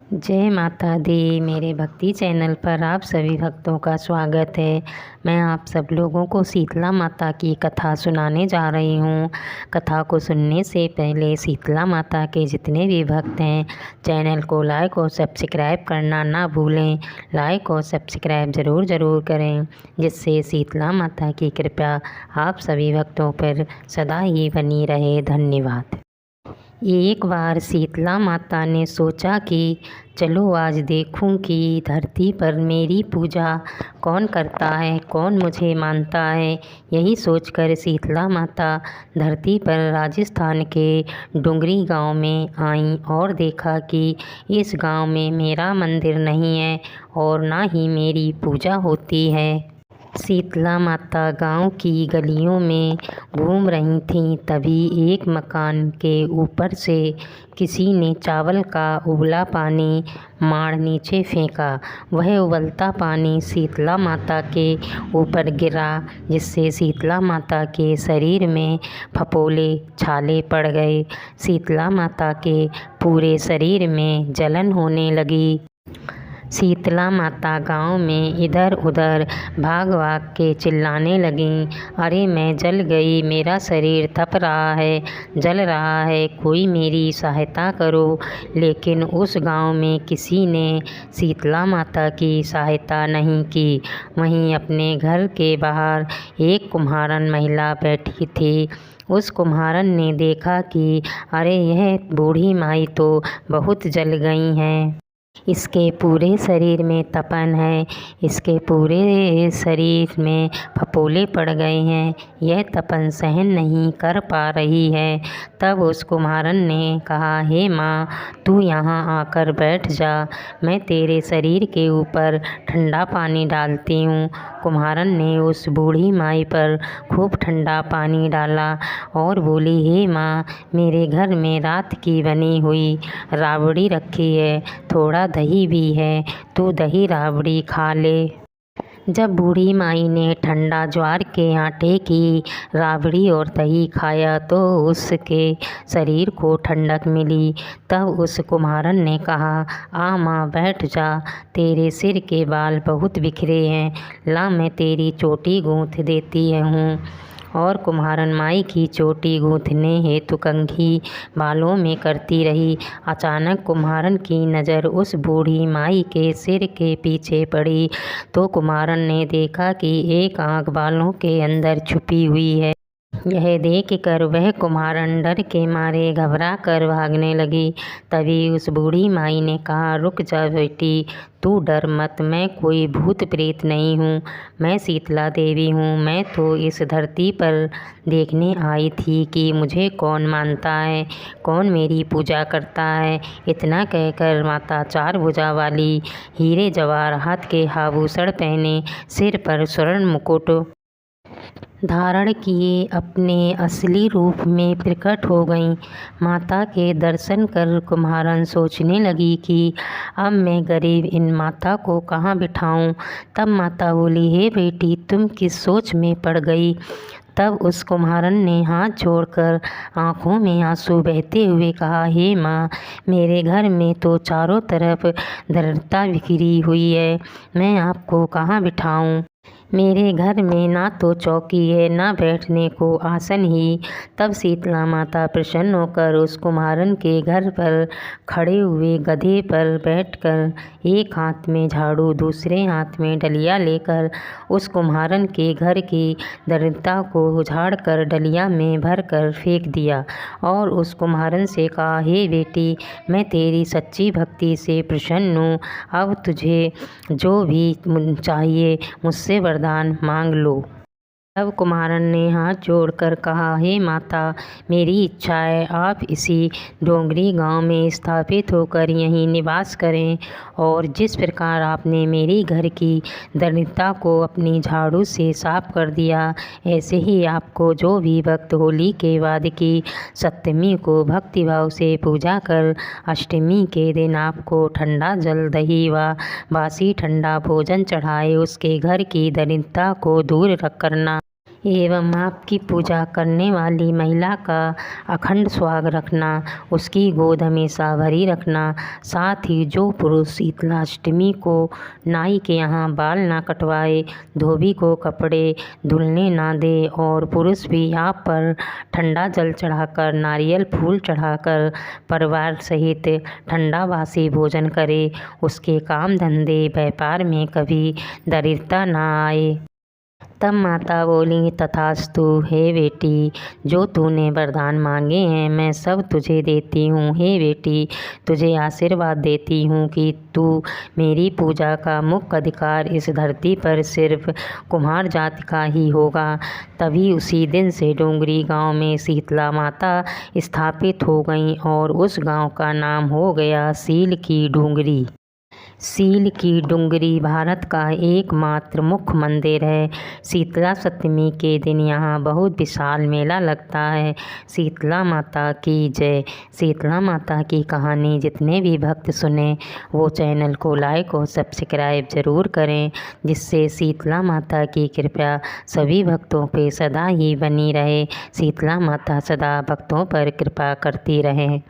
जय माता दी। मेरे भक्ति चैनल पर आप सभी भक्तों का स्वागत है। मैं आप सब लोगों को शीतला माता की कथा सुनाने जा रही हूँ। कथा को सुनने से पहले शीतला माता के जितने भी भक्त हैं चैनल को लाइक और सब्सक्राइब करना ना भूलें। लाइक और सब्सक्राइब ज़रूर करें, जिससे शीतला माता की कृपा आप सभी भक्तों पर सदा ही बनी रहे। धन्यवाद। एक बार शीतला माता ने सोचा कि चलो आज देखूं कि धरती पर मेरी पूजा कौन करता है, कौन मुझे मानता है। यही सोचकर शीतला माता धरती पर राजस्थान के डुंगरी गांव में आईं और देखा कि इस गांव में मेरा मंदिर नहीं है और ना ही मेरी पूजा होती है। शीतला माता गांव की गलियों में घूम रही थीं, तभी एक मकान के ऊपर से किसी ने चावल का उबला पानी माड़ नीचे फेंका। वह उबलता पानी शीतला माता के ऊपर गिरा, जिससे शीतला माता के शरीर में फपोले छाले पड़ गए। शीतला माता के पूरे शरीर में जलन होने लगी। शीतला माता गांव में इधर उधर भाग भाग के चिल्लाने लगीं, अरे मैं जल गई, मेरा शरीर तप रहा है, जल रहा है, कोई मेरी सहायता करो। लेकिन उस गांव में किसी ने शीतला माता की सहायता नहीं की। वहीं अपने घर के बाहर एक कुम्हारन महिला बैठी थी। उस कुम्हारन ने देखा कि अरे यह बूढ़ी माई तो बहुत जल गई हैं, इसके पूरे शरीर में तपन है, इसके पूरे शरीर में फपोले पड़ गए हैं, यह तपन सहन नहीं कर पा रही है। तब उस कुम्हारन ने कहा, हे माँ, तू यहाँ आकर बैठ जा, मैं तेरे शरीर के ऊपर ठंडा पानी डालती हूँ। कुम्हारन ने उस बूढ़ी माई पर खूब ठंडा पानी डाला और बोली, हे माँ, मेरे घर में रात की बनी हुई राबड़ी रखी है, थोड़ा दही भी है, तू दही राबड़ी खा ले। जब बूढ़ी माई ने ठंडा ज्वार के आटे की राबड़ी और दही खाया तो उसके शरीर को ठंडक मिली। तब उस कुम्हारन ने कहा, आ माँ, बैठ जा, तेरे सिर के बाल बहुत बिखरे हैं, ला मैं तेरी चोटी गूँथ देती हूँ। और कुम्हारन माई की चोटी गूँथने हेतु कंघी बालों में करती रही। अचानक कुम्हारन की नज़र उस बूढ़ी माई के सिर के पीछे पड़ी तो कुम्हारन ने देखा कि एक आँख बालों के अंदर छुपी हुई है। यह देख कर वह कुम्हारन डर के मारे घबरा कर भागने लगी। तभी उस बूढ़ी माई ने कहा, रुक जा बेटी, तू डर मत, मैं कोई भूत प्रेत नहीं हूँ, मैं शीतला देवी हूँ। मैं तो इस धरती पर देखने आई थी कि मुझे कौन मानता है, कौन मेरी पूजा करता है। इतना कहकर माता चार भुजा वाली, हीरे जवाहरात के आभूषण पहने, सिर पर स्वर्ण मुकुट धारण किए अपने असली रूप में प्रकट हो गईं। माता के दर्शन कर कुम्हारन सोचने लगी कि अब मैं गरीब इन माता को कहाँ बिठाऊं। तब माता बोली, हे बेटी, तुम किस सोच में पड़ गई। तब उस कुम्हारन ने हाथ जोड़कर आँखों में आंसू बहते हुए कहा, हे माँ, मेरे घर में तो चारों तरफ दरिद्रता बिखरी हुई है, मैं आपको कहाँ बिठाऊं। मेरे घर में ना तो चौकी है, ना बैठने को आसन ही। तब शीतला माता प्रसन्न होकर उस कुम्हारन के घर पर खड़े हुए गधे पर बैठकर एक हाथ में झाड़ू, दूसरे हाथ में डलिया लेकर उस कुम्हारन के घर की दरिद्रता को उजाड़ कर डलिया में भर कर फेंक दिया और उस कुम्हारन से कहा, हे बेटी, मैं तेरी सच्ची भक्ति से प्रसन्न हूँ, अब तुझे जो भी चाहिए मुझसे वरदान मांग लो। तब कुम्हारन ने हाथ जोड़कर कहा, हे माता, मेरी इच्छा है आप इसी डोंगरी गांव में स्थापित होकर यहीं निवास करें और जिस प्रकार आपने मेरी घर की दरिद्रता को अपनी झाड़ू से साफ कर दिया, ऐसे ही आपको जो भी भक्त होली के बाद की सप्तमी को भक्तिभाव से पूजा कर अष्टमी के दिन आपको ठंडा जल, दही व बासी ठंडा भोजन चढ़ाए, उसके घर की दरिद्रता को दूर करना। एवं आपकी पूजा करने वाली महिला का अखंड सुहाग रखना, उसकी गोद हमेशा भरी रखना। साथ ही जो पुरुष शीतलाष्टमी को नाई के यहाँ बाल ना कटवाए, धोबी को कपड़े धुलने ना दे और पुरुष भी आप पर ठंडा जल चढ़ाकर, नारियल फूल चढ़ाकर परिवार सहित ठंडा बासी भोजन करे, उसके काम धंधे व्यापार में कभी दरिद्रता ना आए। तब माता बोली, तथास्तु। हे बेटी, जो तूने वरदान मांगे हैं मैं सब तुझे देती हूँ। हे बेटी, तुझे आशीर्वाद देती हूँ कि तू मेरी पूजा का मुख्य अधिकार इस धरती पर सिर्फ कुम्हार जाति का ही होगा। तभी उसी दिन से डोंगरी गांव में शीतला माता स्थापित हो गई और उस गांव का नाम हो गया सील की डोंगरी। सील की डुंगरी भारत का एकमात्र मुख्य मंदिर है। शीतला सप्तमी के दिन यहाँ बहुत विशाल मेला लगता है। शीतला माता की जय। शीतला माता की कहानी जितने भी भक्त सुने वो चैनल को लाइक और सब्सक्राइब ज़रूर करें, जिससे शीतला माता की कृपा सभी भक्तों पे सदा ही बनी रहे। शीतला माता सदा भक्तों पर कृपा करती रहें।